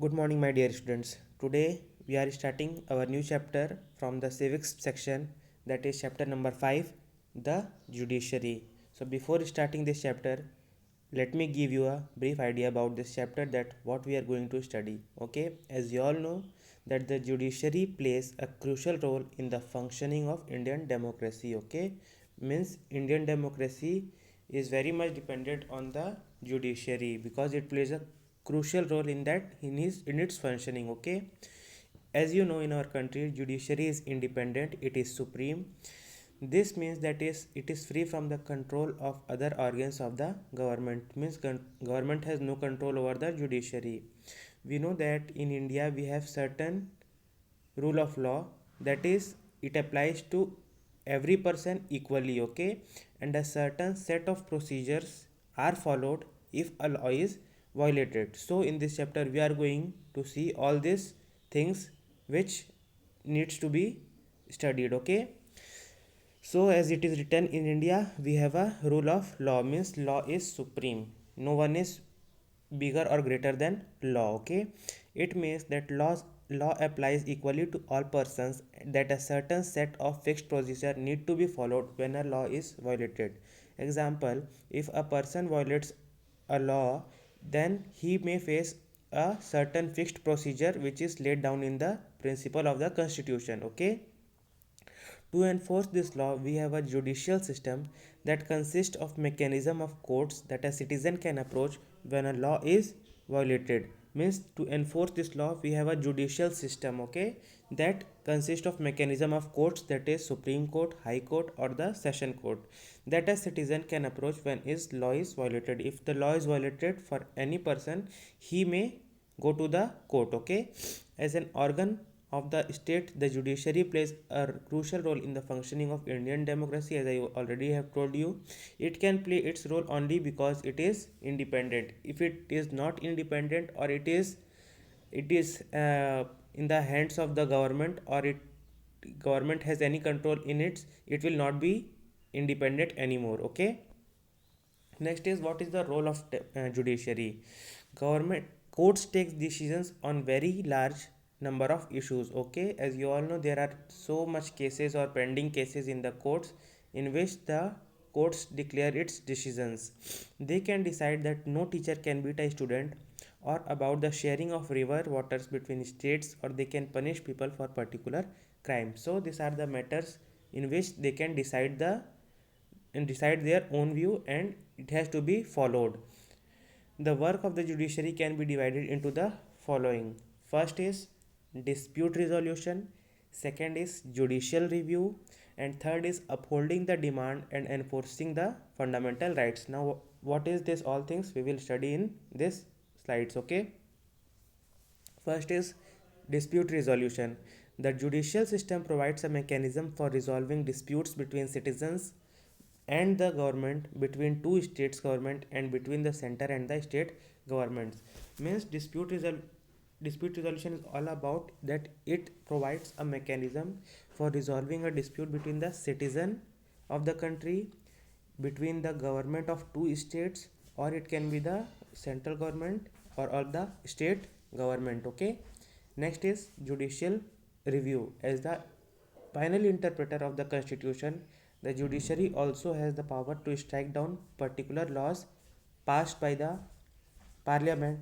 Good morning, my dear students. Today we are starting our new chapter from the civics section, that is chapter number 5, the judiciary. So before starting this chapter, let me give you a brief idea about this chapter, that what we are going to study. Okay, as you all know that the judiciary plays a crucial role in the functioning of Indian democracy. Okay, means Indian democracy is very much dependent on the judiciary because it plays a crucial role in that in its functioning. Okay, as you know, in our country judiciary is independent, it is supreme. This means that is it is free from the control of other organs of the government, means government has no control over the judiciary. We know that in India we have certain rule of law, that is it applies to every person equally. Okay, and a certain set of procedures are followed if a law is violated. So in this chapter we are going to see all these things which needs to be studied. Okay, so as it is written in India, we have a rule of law, means law is supreme, no one is bigger or greater than law. Okay, it means that law applies equally to all persons, that a certain set of fixed procedure need to be followed when a law is violated. Example, if a person violates a law, then he may face a certain fixed procedure which is laid down in the principle of the constitution. Okay, to enforce this law, we have a judicial system that consists of mechanism of courts that a citizen can approach when a law is violated. Means to enforce this law, we have a judicial system. Okay, that consists of mechanism of courts, that is Supreme Court, High Court, or the Session Court, that a citizen can approach when his law is violated. If the law is violated for any person, he may go to the court. Okay, as an organ of the state, the judiciary plays a crucial role in the functioning of Indian democracy. As I already have told you, it can play its role only because it is independent. If it is not independent, or it is in the hands of the government, or it government has any control in it will not be independent anymore. Okay, next is what is the role of judiciary. Government courts takes decisions on very large number of issues. Okay, as you all know, there are so much cases or pending cases in the courts in which the courts declare its decisions. They can decide that no teacher can beat a student, or about the sharing of river waters between states, or they can punish people for particular crime. So these are the matters in which they can decide their own view, and it has to be followed. The work of the judiciary can be divided into the following. First is dispute resolution, second is judicial review, and third is upholding the demand and enforcing the fundamental rights. Now, what is this all things we will study in this slides. Okay, first is dispute resolution. The judicial system provides a mechanism for resolving disputes between citizens and the government, between two states government, and between the center and the state governments. Means dispute resolution is all about that it provides a mechanism for resolving a dispute between the citizen of the country, between the government of two states, or it can be the central government or the state government. Okay, next is judicial review. As the final interpreter of the constitution, the judiciary also has the power to strike down particular laws passed by the parliament